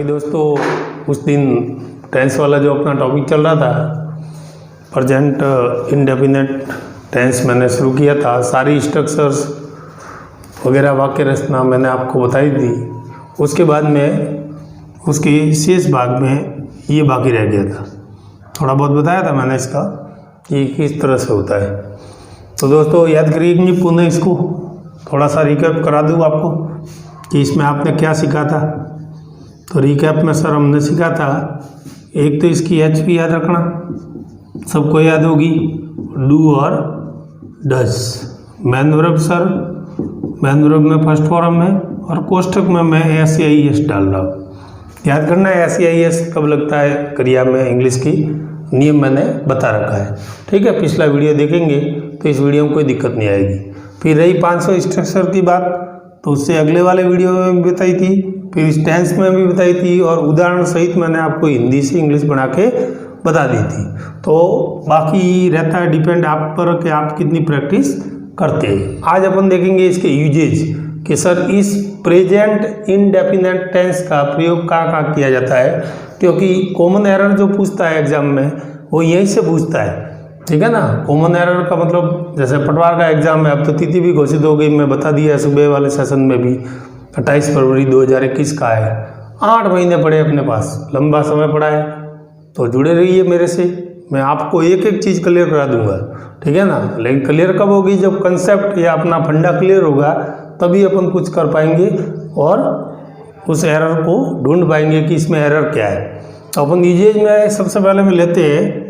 दोस्तों उस दिन टेंस वाला जो अपना टॉपिक चल रहा था, प्रेजेंट इंडेफिनिट टेंस मैंने शुरू किया था। सारी स्ट्रक्चर्स वगैरह वाक्य रचना मैंने आपको बताई थी। उसके बाद में उसके शेष भाग में ये बाकी रह गया था। थोड़ा बहुत बताया था मैंने इसका कि किस तरह से होता है। तो दोस्तों याद करिए कि पुनः इसको थोड़ा सा रिकैप करा दूँ आपको कि इसमें आपने क्या सीखा था। तो रिकैप में सर हमने सीखा था, एक तो इसकी HP याद रखना, सबको याद होगी, डू और does. Man verb sir, man verb में फर्स्ट फॉर्म है और कोष्ठक में मैं SEIS डाल रहा हूँ। याद करना है SEIS कब लगता है क्रिया में, इंग्लिश की नियम मैंने बता रखा है। ठीक है, पिछला वीडियो देखेंगे तो इस वीडियो में कोई दिक्कत नहीं आएगी। फिर रही 500 स्ट्रक्चर की बात, तो उससे अगले वाले वीडियो में भी बताई थी, फिर इस टेंस में भी बताई थी और उदाहरण सहित मैंने आपको हिंदी से इंग्लिश बना के बता दी थी। तो बाकी रहता है डिपेंड आप पर कि आप कितनी प्रैक्टिस करते हैं। आज अपन देखेंगे इसके यूजेज कि सर इस प्रेजेंट इंडेफिनिट टेंस का प्रयोग कहाँ किया जाता है, क्योंकि कॉमन एरर जो पूछता है एग्जाम में वो यहीं से पूछता है। ठीक है ना। कॉमन एरर का मतलब जैसे पटवार का एग्जाम है, अब तो तिथि भी घोषित हो गई, मैं बता दिया सुबह वाले सेशन में भी। 28 फरवरी 2021 का है। 8 महीने पड़े अपने पास, लंबा समय पड़ा है। तो जुड़े रहिए मेरे से, मैं आपको एक एक चीज़ क्लियर करा दूंगा। ठीक है ना। लेकिन क्लियर कब होगी, जब कंसेप्ट या अपना फंडा क्लियर होगा तभी अपन कुछ कर पाएंगे और उस एरर को ढूंढ पाएंगे कि इसमें एरर क्या है। तो अपन यूजेज में सबसे पहले में लेते हैं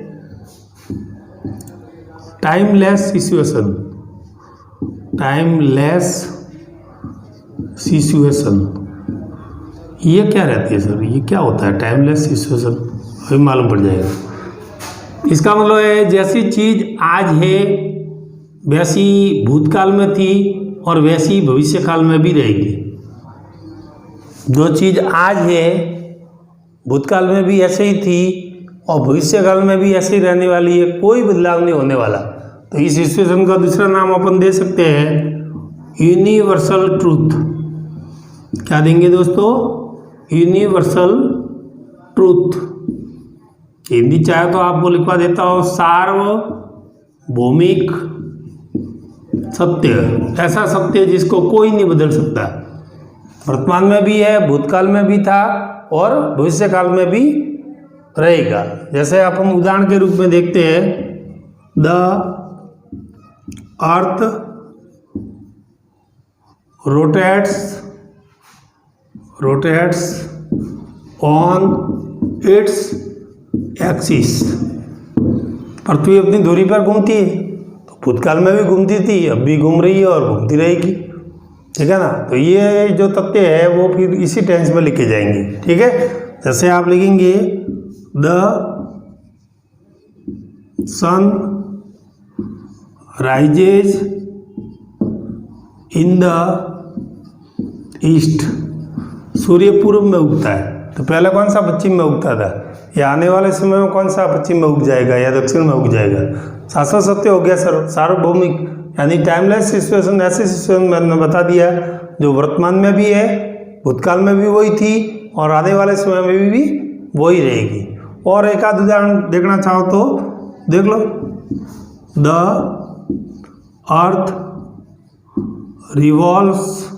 टाइमलेस सिचुएशन। टाइमलेस सिचुएशन ये क्या रहती है सर, ये क्या होता है टाइमलेस सिचुएशन, अभी मालूम पड़ जाएगा। इसका मतलब है जैसी चीज़ आज है वैसी भूतकाल में थी और वैसी भविष्यकाल में भी रहेगी। जो चीज़ आज है भूतकाल में भी ऐसे ही थी और भविष्यकाल में भी ऐसे ही रहने वाली है, कोई बदलाव नहीं होने वाला। तो इस सिचुएशन का दूसरा नाम अपन दे सकते हैं यूनिवर्सल ट्रूथ। क्या देंगे दोस्तों, यूनिवर्सल ट्रूथ। हिंदी चाहे तो आपको लिखवा देता हो सार्वभौमिक सत्य। ऐसा सत्य जिसको कोई नहीं बदल सकता, वर्तमान में भी है, भूतकाल में भी था और भविष्यकाल में भी रहेगा। जैसे आप हम उदाहरण के रूप में देखते हैं, the earth rotates on its axis. पृथ्वी अपनी धुरी पर घूमती है, तो भूतकाल में भी घूमती थी, अब भी घूम रही है और घूमती रहेगी। ठीक है ना। तो ये जो तथ्य है वो फिर इसी टेंस में लिखे जाएंगे। ठीक है। जैसे आप लिखेंगे the sun rises in the east. सूर्य पूर्व में उगता है, तो पहले कौन सा पश्चिम में उगता था, या आने वाले समय में कौन सा पश्चिम में उग जाएगा या दक्षिण में उग जाएगा। शाश्वत सत्य हो गया सर सार्वभौमिक, यानी टाइमलेस सिचुएशन ऐसी सिचुएशन मैंने बता दिया जो वर्तमान में भी है, भूतकाल में भी वही थी और आने वाले समय में भी वही रहेगी। और एक आध उदाहरण देखना चाहो तो देख लो, the earth revolves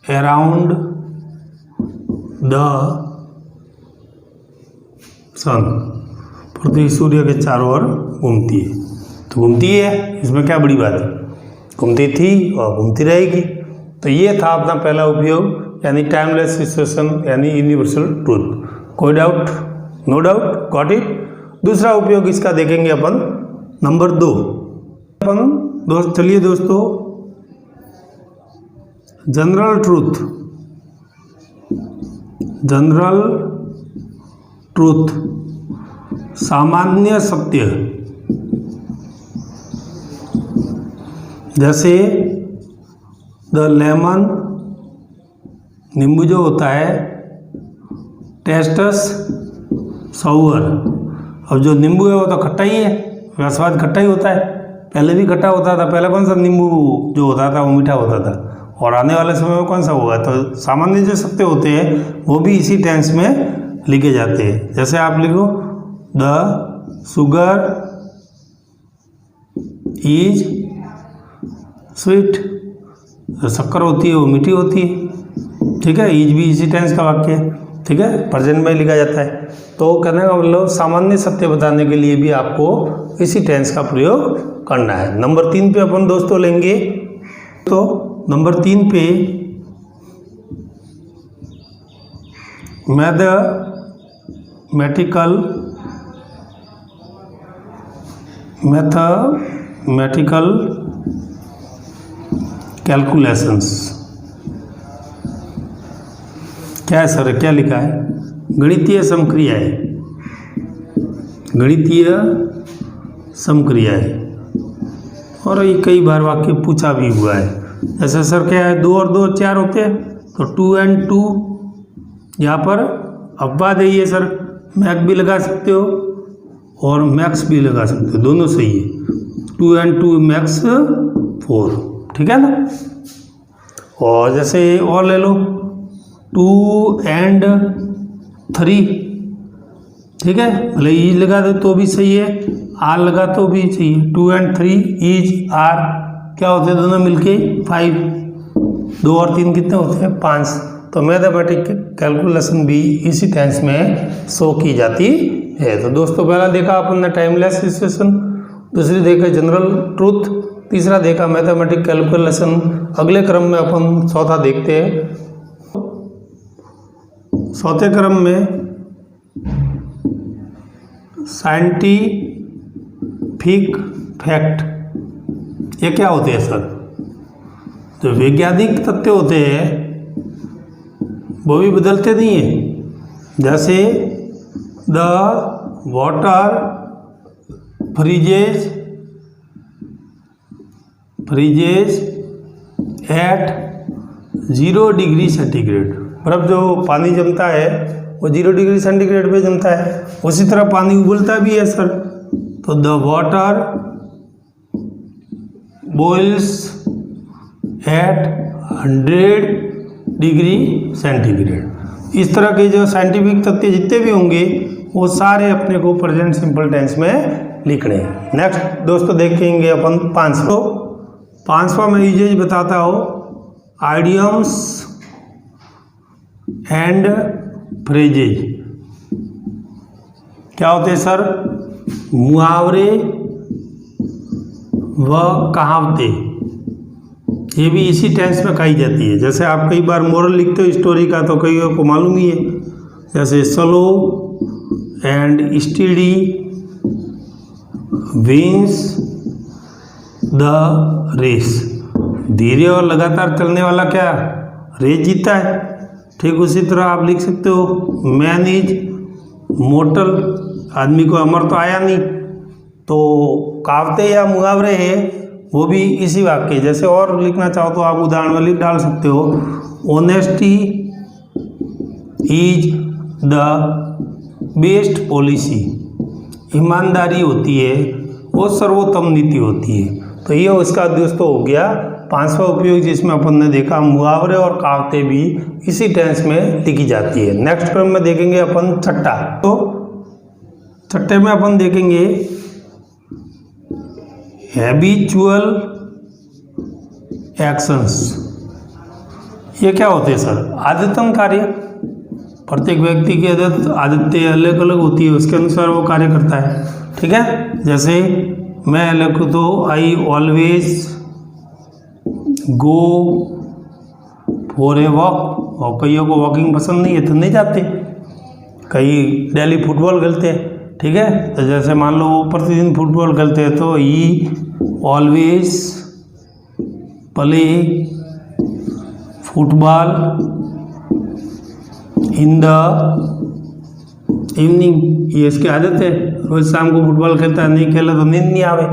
around the sun. पृथ्वी सूर्य के चारों ओर घूमती है, तो घूमती है, इसमें क्या बड़ी बात है, घूमती थी और घूमती रहेगी। तो ये था अपना पहला उपयोग, यानी टाइमलेस सिचुएशन यानी यूनिवर्सल ट्रूथ। कोई doubt? No doubt, got it. दूसरा उपयोग इसका देखेंगे अपन नंबर 2। अपन चलिए दोस्तों, जनरल ट्रूथ सामान्य सत्य। जैसे द लेमन, नींबू जो होता है, टेस्टस साउर। अब जो नींबू है वो तो खट्टा ही है, उसका स्वाद खट्टा ही होता है। पहले भी खट्टा होता था, पहले कौन सा नींबू जो होता था वो मीठा होता था, और आने वाले समय में कौन सा होगा। तो सामान्य जो सत्य होते हैं वो भी इसी टेंस में लिखे जाते हैं। जैसे आप लिखो द शुगर इज स्वीट, जो शक्कर होती है वो मीठी होती है। ठीक है, इज भी इसी टेंस का वाक्य है। ठीक है, प्रेजेंट में लिखा जाता है। तो कहने का मतलब सामान्य सत्य बताने के लिए भी आपको इसी टेंस का प्रयोग करना है। नंबर 3 पे अपन दोस्तों लेंगे। तो नंबर 3 पे मैथमेटिकल कैलकुलेशंस। क्या है सर, क्या लिखा है? गणितीय समक्रियाएं, गणितीय समक्रियाएं। और ये कई बार वाक्य पूछा भी हुआ है। जैसे सर क्या है, 2 और 2 4 होते हैं, तो 2 and 2 यहाँ पर अपवाद है। ये सर मैक भी लगा सकते हो और मैक्स भी लगा सकते हो, दोनों सही है। 2 and 2 मैक्स 4, ठीक है ना। और जैसे और ले लो 2 and 3, ठीक है, भले ई लगा दो तो भी सही है, आर लगा तो भी सही है। 2 and 3 इज आर, क्या होते हैं दोनों मिलके 5, 2 और 3 कितने होते हैं 5। तो मैथमेटिक कैलकुलेशन भी इसी टेंस में शो की जाती है। तो दोस्तों पहला देखा अपन ने टाइमलेस सिचुएशन, दूसरी देखा जनरल ट्रूथ, तीसरा देखा मैथमेटिक कैलकुलेशन। अगले क्रम में अपन चौथा देखते हैं। चौथे क्रम में साइंटिफिक फैक्ट, ये क्या होते हैं सर? जो वैज्ञानिक तथ्य होते हैं वो भी बदलते नहीं हैं। जैसे the water freezes at 0 degree centigrade. बर्फ जो पानी जमता है वो 0 डिग्री सेंटीग्रेड पे जमता है। उसी तरह पानी उबलता भी है सर। तो the water boils at 100 degree centigrade. इस तरह के जो साइंटिफिक तथ्य जितने भी होंगे वो सारे अपने को प्रेजेंट सिंपल टेंस में लिखने हैं। नेक्स्ट दोस्तों देखेंगे अपन 5वां में यूजेज बताता हो, आइडियम्स एंड फ्रेजेज। क्या होते हैं सर? मुहावरे व कहावतें। ये भी इसी टेंस में कही जाती है। जैसे आप कई बार मोरल लिखते हो स्टोरी का, तो कई को मालूम ही है। जैसे slow and steady wins the race. धीरे और लगातार चलने वाला क्या रेस जीतता है। ठीक उसी तरह आप लिख सकते हो मैन इज मोर्टल, आदमी को अमर तो आया नहीं। तो कहावतें या मुहावरे हैं वो भी इसी वाक्य। जैसे और लिखना चाहो तो आप उदाहरण में लिख डाल सकते हो, honesty is the best policy. ईमानदारी होती है वो सर्वोत्तम नीति होती है। तो ये उसका दोस्तों हो गया 5वां उपयोग, जिसमें अपन ने देखा मुहावरे और कहावतें भी इसी टेंस में लिखी जाती है। नेक्स्ट क्रम में देखेंगे अपन छठा। तो छठे में अपन देखेंगे हैबिचुअल एक्शंस। ये क्या होते हैं सर? आदतन कार्य। प्रत्येक व्यक्ति की आदतें अलग अलग होती है, उसके अनुसार वो कार्य करता है। ठीक है, जैसे मैं लिखूँ तो I always go for a walk. और कईयों को वॉकिंग पसंद नहीं है तो नहीं जाते। कई डेली फुटबॉल खेलते हैं। ठीक है, तो जैसे मान लो वो प्रतिदिन फुटबॉल खेलते हैं तो ही always play football in the evening. ये इसकी आदत है, रोज शाम को फुटबॉल खेलता है, नहीं खेला तो नींद नहीं आवे।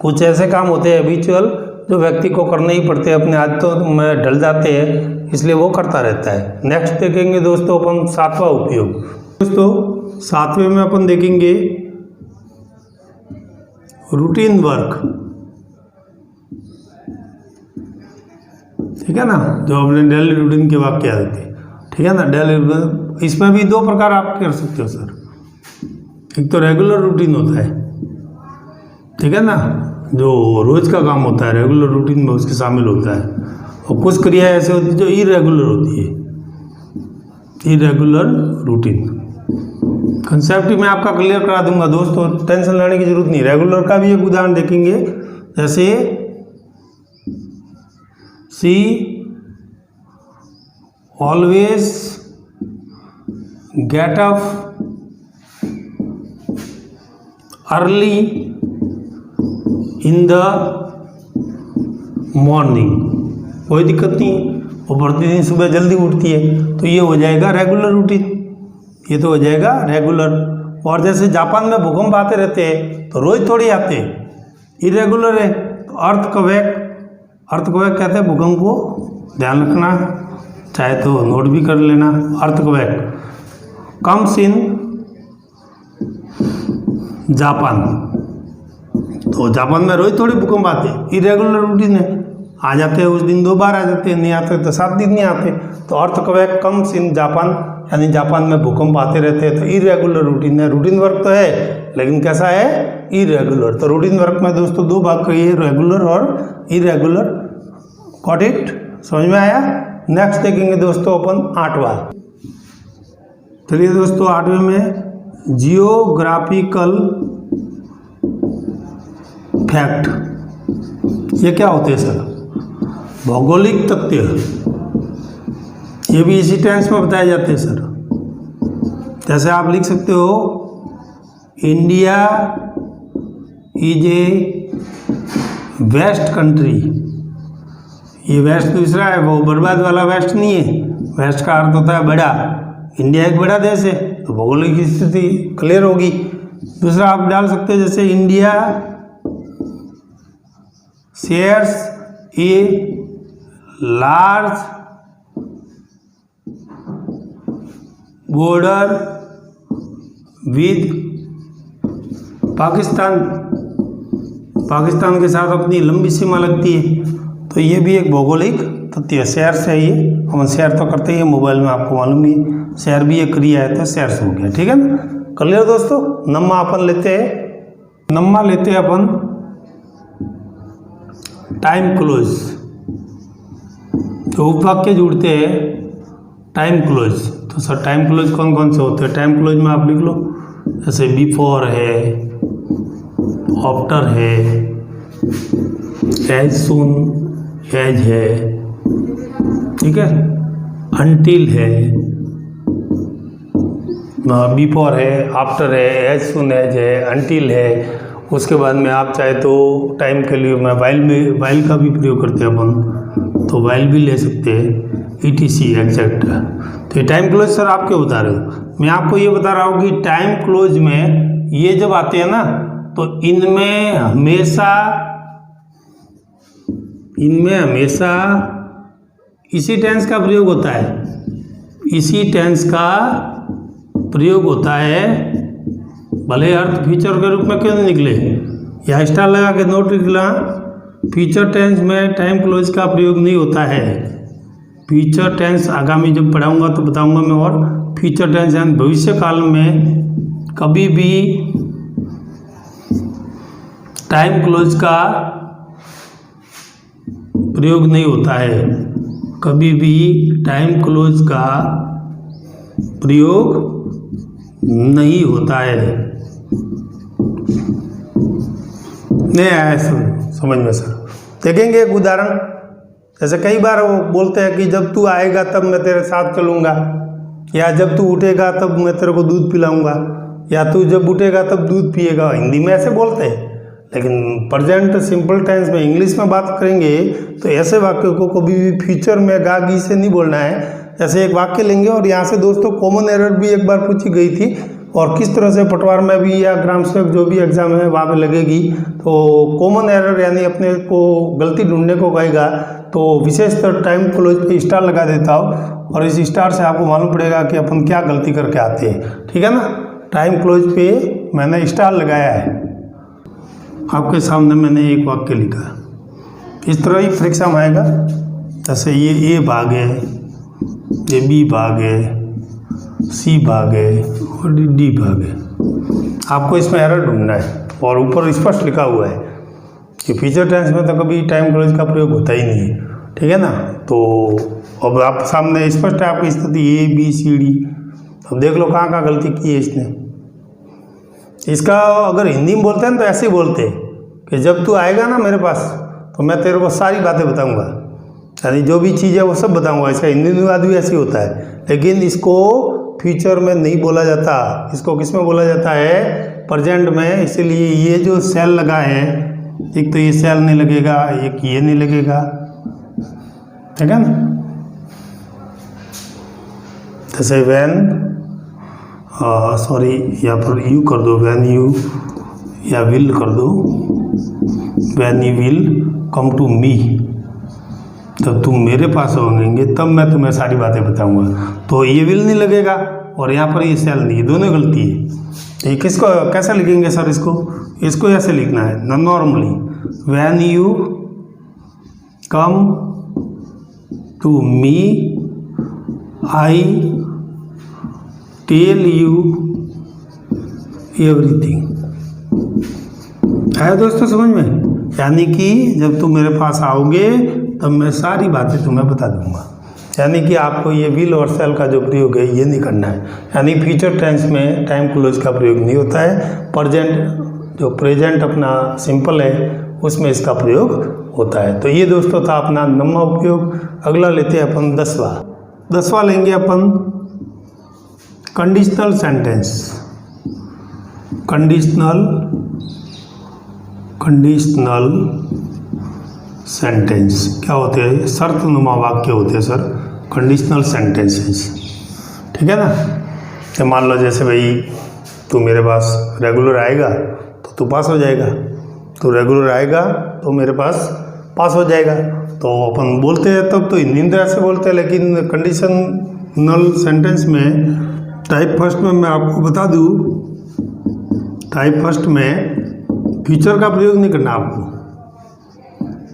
कुछ ऐसे काम होते हैं हैबिचुअल जो व्यक्ति को करने ही पड़ते हैं, अपने आदतों में ढल जाते हैं, इसलिए वो करता रहता है। नेक्स्ट देखेंगे दोस्तों अपन 7वां उपयोग। दोस्तों 7वें में अपन देखेंगे रूटीन वर्क। ठीक है ना, जो अपने डेली रूटीन के वाक्य आते हैं, ठीक है ना। डेली रूटीन, इसमें भी दो प्रकार आप कर सकते हो सर। एक तो रेगुलर रूटीन होता है, ठीक है ना, जो रोज का काम होता है, रेगुलर रूटीन में उसके शामिल होता है। और कुछ क्रिया ऐसे होती है जो इरेगुलर होती है, इरेगुलर रूटीन। कंसेप्ट मैं आपका क्लियर करा दूंगा दोस्तों, टेंशन लेने की जरूरत नहीं। रेगुलर का भी एक उदाहरण देखेंगे, जैसे she always get up early in the morning, कोई दिक्कत नहीं, वो प्रतिदिन सुबह जल्दी उठती है, तो ये हो जाएगा रेगुलर रूटीन, ये तो हो जाएगा रेगुलर। और जैसे जापान में भूकंप आते रहते हैं तो रोज थोड़ी आते हैं, इरेगुलर है। तो अर्थक्वेक कहते हैं भूकंप को, ध्यान रखना, चाहे तो नोट भी कर लेना। अर्थक्वेक कम्स इन जापान, तो जापान में रोज थोड़ी भूकंप आते हैं, इरेगुलर रूटीन है। आ जाते हैं उस दिन 2 बार आ जाते हैं, नहीं आते तो 7 दिन नहीं आते। तो अर्थक्वेक कम्स इन जापान, यानी जापान में भूकंप आते रहते हैं, तो इरेगुलर रूटीन है। रूटीन वर्क तो है लेकिन कैसा है, इरेगुलर। तो रूटीन वर्क में दोस्तों 2 भाग करिए, रेगुलर और इरेगुलर। गॉट इट, समझ में आया। नेक्स्ट देखेंगे दोस्तों अपन 8वां। चलिए दोस्तों 8वें में जियोग्राफिकल फैक्ट, ये क्या होते हैं सर, भौगोलिक तथ्य। ये भी इसी टेंस में बताए जाते हैं सर। जैसे आप लिख सकते हो, India is a west country. ये वेस्ट दूसरा है, वो बर्बाद वाला वेस्ट नहीं है। वेस्ट का अर्थ होता है बड़ा, इंडिया एक बड़ा देश है, तो भौगोलिक स्थिति क्लियर होगी। दूसरा आप डाल सकते हो, जैसे India shares a large border with Pakistan, Pakistan के साथ अपनी लंबी सीमा लगती है। तो ये भी एक भौगोलिक तथ्य, शेयर से ये हम शेयर तो करते ही हैं मोबाइल में, आपको मालूम ही है। शेयर भी एक क्रिया है, तो शेयर्स हो गया, ठीक है ना। क्लियर दोस्तों। नम्मा अपन लेते हैं, नम्मा लेते हैं अपन टाइम क्लोज। तो उपवाक्य जुड़ते हैं टाइम क्लोज। तो सर टाइम क्लोज कौन कौन से होते हैं, टाइम क्लोज में आप लिख लो, जैसे बिफोर है, आफ्टर है, एज सून एज है, ठीक है, अनटिल है, बिफोर है, आफ्टर है, एज सून एज है, अनटिल है। उसके बाद में आप चाहे तो टाइम के लिए मैं वाइल का भी प्रयोग करते हैं अपन, तो वाइल भी ले सकते हैं, ETC एक्सेट्रा। तो ये टाइम क्लोज सर आप क्यों बता रहे हो, मैं आपको ये बता रहा हूँ कि टाइम क्लोज में ये जब आते हैं ना, तो इनमें हमेशा इसी टेंस का प्रयोग होता है, इसी टेंस का प्रयोग होता है। भले अर्थ फ्यूचर के रूप में क्यों नहीं निकले, या स्टार लगा के नोट निकला, फ्यूचर टेंस में टाइम क्लोज का प्रयोग नहीं होता है। फ्यूचर टेंस आगामी जब पढ़ाऊंगा तो बताऊंगा मैं। और फ्यूचर टेंस यानी भविष्य काल में कभी भी टाइम क्लोज का प्रयोग नहीं होता है, कभी भी टाइम क्लोज का प्रयोग नहीं होता है। नहीं आया समझ में सर। देखेंगे एक उदाहरण, जैसे कई बार वो बोलते हैं कि जब तू आएगा तब मैं तेरे साथ चलूँगा, या जब तू उठेगा तब मैं तेरे को दूध पिलाऊंगा, या तू जब उठेगा तब दूध पिएगा। हिंदी में ऐसे बोलते हैं, लेकिन प्रेजेंट सिंपल टेंस में इंग्लिश में बात करेंगे तो ऐसे वाक्यों को कभी भी फ्यूचर में गागी से नहीं बोलना है। जैसे एक वाक्य लेंगे और यहाँ से दोस्तों कॉमन एरर भी एक बार पूछी गई थी, और किस तरह से पटवार में भी या ग्राम सेवक जो भी एग्जाम है वहाँ पे लगेगी। तो कॉमन एरर यानी अपने को गलती ढूंढने को कहेगा, तो विशेषतर टाइम क्लोज पे स्टार लगा देता हूँ, और इस स्टार से आपको मालूम पड़ेगा कि अपन क्या गलती करके आते हैं, ठीक है ना। टाइम क्लोज पे मैंने स्टार लगाया है, आपके सामने मैंने एक वाक्य लिखा, इस तरह ही परीक्षा में आएगा। जैसे ये ए भाग है, ये बी भाग है, सी भाग है और डी भाग है। आपको इसमें एरर ढूंढना है और ऊपर स्पष्ट लिखा हुआ है कि फ्यूचर टेंस में तो कभी टाइम क्लोज का प्रयोग होता ही नहीं है, ठीक है ना। तो अब आप सामने स्पष्ट है आपकी स्थिति ए बी सी डी। अब देख लो कहाँ कहाँ गलती की है इसने। इसका अगर हिंदी में बोलते हैं तो ऐसे ही बोलते हैं कि जब तू आएगा ना मेरे पास तो मैं तेरे को सारी बातें बताऊंगा, यानी जो भी चीज़ है वो सब बताऊंगा। इसका हिंदी अनुवाद भी ऐसे ही होता है, लेकिन इसको फ्यूचर में नहीं बोला जाता। इसको किस में बोला जाता है? प्रेजेंट में। इसीलिए ये जो सेल लगा है, एक तो ये सेल नहीं लगेगा, एक ये नहीं लगेगा, ठीक है ना। जैसे व्हेन, सॉरी यहाँ पर यू कर दो, व्हेन यू, या विल कर दो, when you will come to me, जब तुम मेरे पास होंगे तब मैं तुम्हें सारी बातें बताऊंगा। तो ये विल नहीं लगेगा और यहाँ पर ये सेल नहीं, दोनों गलती है। ये किसको कैसे लिखेंगे सर? इसको ऐसे लिखना है normally, when you come to me I tell you everything. आया दोस्तों समझ में? यानी कि जब तुम मेरे पास आओगे तब मैं सारी बातें तुम्हें बता दूंगा। यानी कि आपको ये विल और सेल का जो प्रयोग है ये नहीं करना है। यानी फ्यूचर टेंस में टाइम क्लोज का प्रयोग नहीं होता है। प्रेजेंट, जो प्रेजेंट अपना सिंपल है उसमें इसका प्रयोग होता है। तो ये दोस्तों था अपना 9वां उपयोग। अगला लेते हैं अपन 10वां लेंगे अपन कंडीशनल सेंटेंस। कंडीशनल सेंटेंस क्या होते हैं? शर्तनुमा वाक्य होते हैं सर, कंडीशनल सेंटेंसेस, ठीक है ना। तो मान लो जैसे भाई तू मेरे पास रेगुलर आएगा तो तू पास हो जाएगा, तू रेगुलर आएगा तो मेरे पास हो जाएगा। तो अपन बोलते हैं तब तो हिंदी में ऐसे बोलते हैं, लेकिन कंडीशनल सेंटेंस में टाइप फर्स्ट में मैं आपको बता दूँ, टाइप फर्स्ट में फ्यूचर का प्रयोग नहीं करना आपको,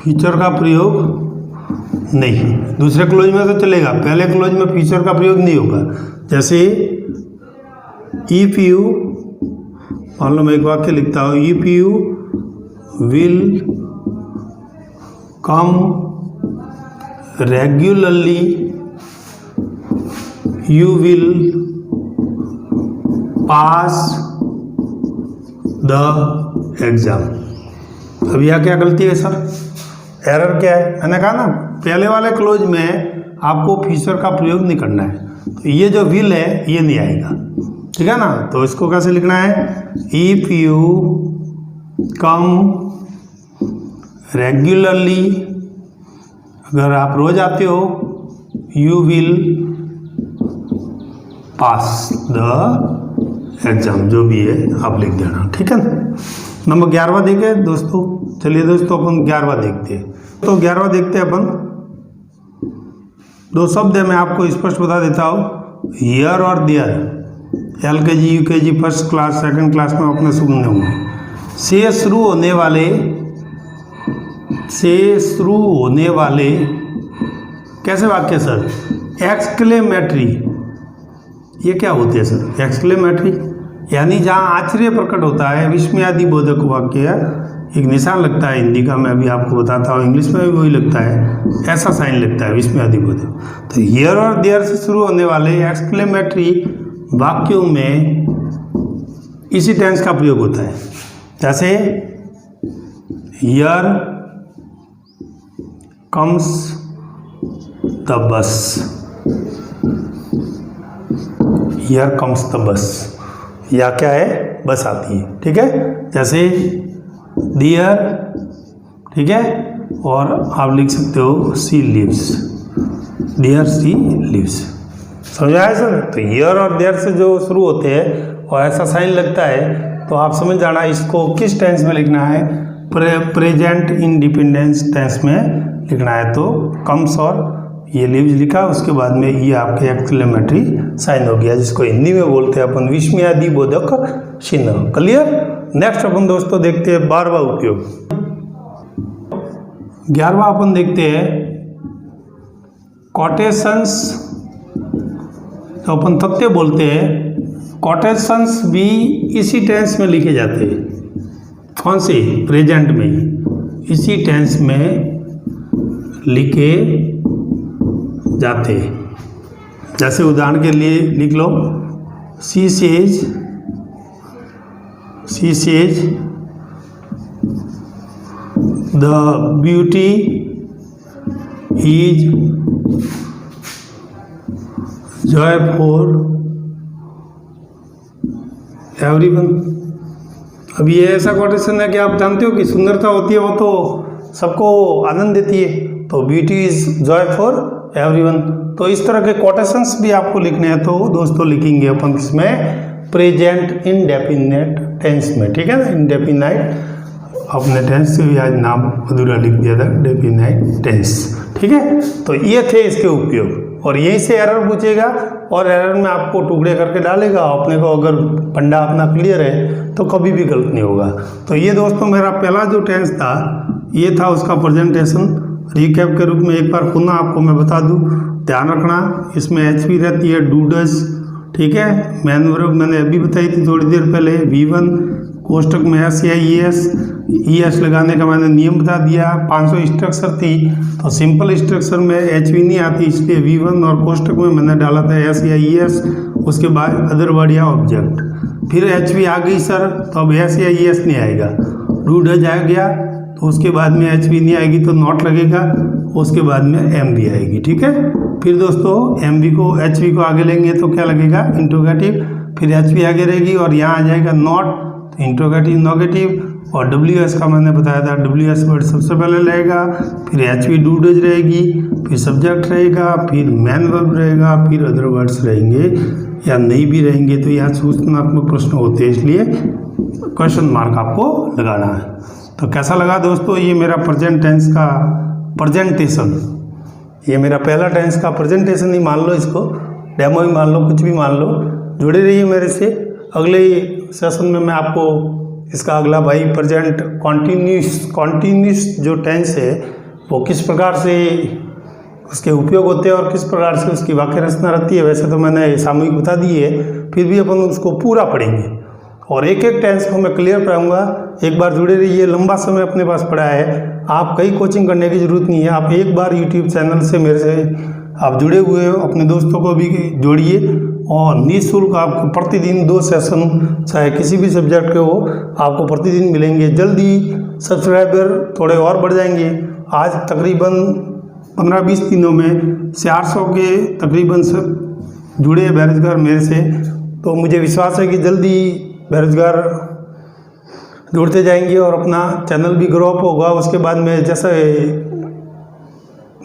फ्यूचर का प्रयोग नहीं। दूसरे क्लोज में तो चलेगा, पहले क्लोज में फ्यूचर का प्रयोग नहीं होगा। जैसे इफ यू, मान लो मैं एक वाक्य लिखता हूँ, if you will come regularly you will pass the exam. अब यह क्या गलती है सर? एरर क्या है? मैंने कहा ना पहले वाले क्लोज में आपको फ्यूचर का प्रयोग नहीं करना है, तो ये जो विल है ये नहीं आएगा, ठीक है ना। तो इसको कैसे लिखना है? इफ यू कम रेगुलरली, अगर आप रोज आते हो, you will pass the exam, जो भी है आप लिख देना, ठीक है ना। नंबर 11वां देखे दोस्तों। चलिए दोस्तों अपन 11वां देखते हैं। तो 11वां देखते हैं अपन। 2 शब्द है, मैं आपको स्पष्ट बता देता हूँ, हियर और there. LKG UKG first class second class में अपने सुनने होंगे। से शुरू होने वाले कैसे वाक्य सर? एक्सक्लेमेटरी। ये क्या होते हैं सर? एक्सक्लेमेटरी यानी जहाँ आश्चर्य प्रकट होता है, विस्मयादिबोधक वाक्य, एक निशान लगता है हिंदी का, मैं अभी आपको बताता हूँ, इंग्लिश में भी वही लगता है, ऐसा साइन लगता है विस्मयादिबोधक। तो हियर और देयर से शुरू होने वाले एक्सक्लेमेटरी वाक्यों में इसी टेंस का प्रयोग होता है। जैसे here comes the bus, here comes the bus, या क्या है? बस आती है, ठीक है। जैसे डियर, ठीक है, और आप लिख सकते हो see lives, dear see lives. समझा है सर? तो हियर और देयर से जो शुरू होते हैं और ऐसा साइन लगता है, तो आप समझ जाना इसको किस टेंस में लिखना है? प्रेजेंट इंडिपेंडेंस टेंस में लिखना है। तो कम्स और ये लिव्स लिखा, उसके बाद में ये आपके एक्सक्लेमेटरी साइन हो गया, जिसको हिंदी में बोलते हैं अपन विस्मयादिबोधक चिन्ह। क्लियर? नेक्स्ट अपन दोस्तों देखते हैं 12वां उपयोग। 11वां अपन देखते हैं कोटेशंस तो अपन तथ्य बोलते हैं, कोटेशंस भी इसी टेंस में लिखे जाते हैं। कौन से? प्रेजेंट में ही इसी टेंस में लिखे जाते हैं। जैसे उदाहरण के लिए लिख लो, she says the beauty is joy for everyone. अब ये ऐसा कोटेशन है कि आप जानते हो कि सुंदरता होती है वो तो सबको आनंद देती है, तो beauty is joy for everyone. तो इस तरह के कोटेशंस भी आपको लिखने हैं, तो दोस्तों लिखेंगे अपन इसमें प्रेजेंट इंडेफिनिट टेंस में, ठीक है ना। इंडेफिनाइट अपने टेंस से भी आज नाम अधूरा लिख दिया था, डेफिनाइट टेंस, ठीक है। तो ये थे इसके उपयोग, और यहीं से एरर पूछेगा और एरर में आपको टुकड़े करके डालेगा। अपने को अगर फंडा अपना क्लियर है तो कभी भी गलत नहीं होगा। तो ये दोस्तों मेरा पहला जो टेंस था ये था उसका प्रेजेंटेशन। रिकैप के रूप में एक बार पुनः आपको मैं बता दूं, ध्यान रखना इसमें एचवी रहती है डू डज, ठीक है। मैन वर्ब मैंने अभी बताई थी थोड़ी देर पहले, V1 कोष्टक में एस या ई एस लगाने का मैंने नियम बता दिया। 500 स्ट्रक्चर थी तो सिंपल स्ट्रक्चर में एचवी नहीं आती, इसलिए V1 और कोष्टक में मैंने डाला था एस या ई एस, उसके बाद अदर वर्ड या ऑब्जेक्ट। फिर एचवी आ गई सर तो अब एस या ई एस नहीं आएगा। डू डज आ गया तो उसके बाद में एचवी नहीं आएगी तो नॉट लगेगा, उसके बाद में एम भी आएगी, ठीक है। फिर दोस्तों एम बी को एच वी को आगे लेंगे तो क्या लगेगा? इंट्रोगेटिव। फिर एच वी आगे रहेगी और यहाँ आ जाएगा नॉट, तो इंट्रोगेटिव नोगेटिव। और डब्ल्यू एस का मैंने बताया था, डब्ल्यू एस वर्ड सबसे पहले रहेगा, फिर एच वी डू डज रहेगी, फिर सब्जेक्ट रहेगा, फिर मैन वर्ब रहेगा, फिर अदर वर्ड्स रहेंगे या नहीं भी रहेंगे तो यहाँ सूचनात्मक प्रश्न होते हैं, इसलिए क्वेश्चन मार्क आपको लगाना है। तो कैसा लगा दोस्तों ये मेरा प्रेजेंट टेंस का प्रेजेंटेशन? ये मेरा पहला टेंस का प्रेजेंटेशन ही मान लो, इसको डेमो ही मान लो, कुछ भी मान लो। जुड़े रहिए मेरे से। अगले सेशन में मैं आपको इसका अगला भाई प्रेजेंट कॉन्टिन्यूस जो टेंस है वो किस प्रकार से उसके उपयोग होते हैं और किस प्रकार से उसकी वाक्य रचना रहती है, वैसे तो मैंने सामूहिक बता दी है, फिर भी अपन उसको पूरा पढ़ेंगे और एक एक टेंस को मैं क्लियर कराऊंगा। एक बार जुड़े रहिए, लंबा समय अपने पास पड़ा है, आप कई कोचिंग करने की ज़रूरत नहीं है। आप एक बार यूट्यूब चैनल से मेरे से आप जुड़े हुए हो, अपने दोस्तों को भी जोड़िए और निःशुल्क आपको प्रतिदिन 2 सेशन चाहे किसी भी सब्जेक्ट के हो आपको प्रतिदिन मिलेंगे। जल्दी सब्सक्राइबर थोड़े और बढ़ जाएंगे। आज तकरीबन 15-20 दिनों में 400 के तकरीबन जुड़े बेरोजगार मेरे से, तो मुझे विश्वास है कि जल्दी बेरोजगार जुड़ते जाएंगे और अपना चैनल भी ग्रो अप होगा। उसके बाद में जैसे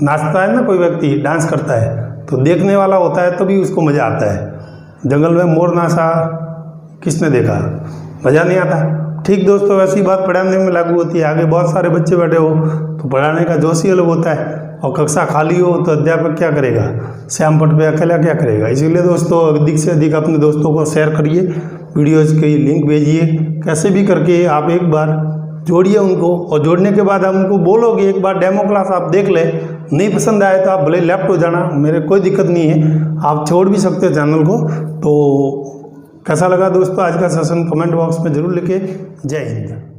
नाचता है ना कोई व्यक्ति, डांस करता है, तो देखने वाला होता है तभी उसको मज़ा आता है। जंगल में मोर नाचा किसने देखा? मज़ा नहीं आता। ठीक दोस्तों वैसी बात पढ़ाने में लागू होती है। आगे बहुत सारे बच्चे बैठे हो तो पढ़ाने का जोश ही अलग होता है, और कक्षा खाली हो तो अध्यापक क्या करेगा? श्याम पट पे अकेला क्या करेगा? इसीलिए दोस्तों अधिक से अधिक अपने दोस्तों को शेयर करिए, वीडियोज़ की लिंक भेजिए, कैसे भी करके आप एक बार जोड़िए उनको। और जोड़ने के बाद आप उनको बोलोगे एक बार डेमो क्लास आप देख ले, नहीं पसंद आए तो आप भले लेफ्ट हो जाना, मेरे कोई दिक्कत नहीं है, आप छोड़ भी सकते हो चैनल को। तो कैसा लगा दोस्तों आज का सेशन? कमेंट बॉक्स में ज़रूर लिखे। जय हिंद।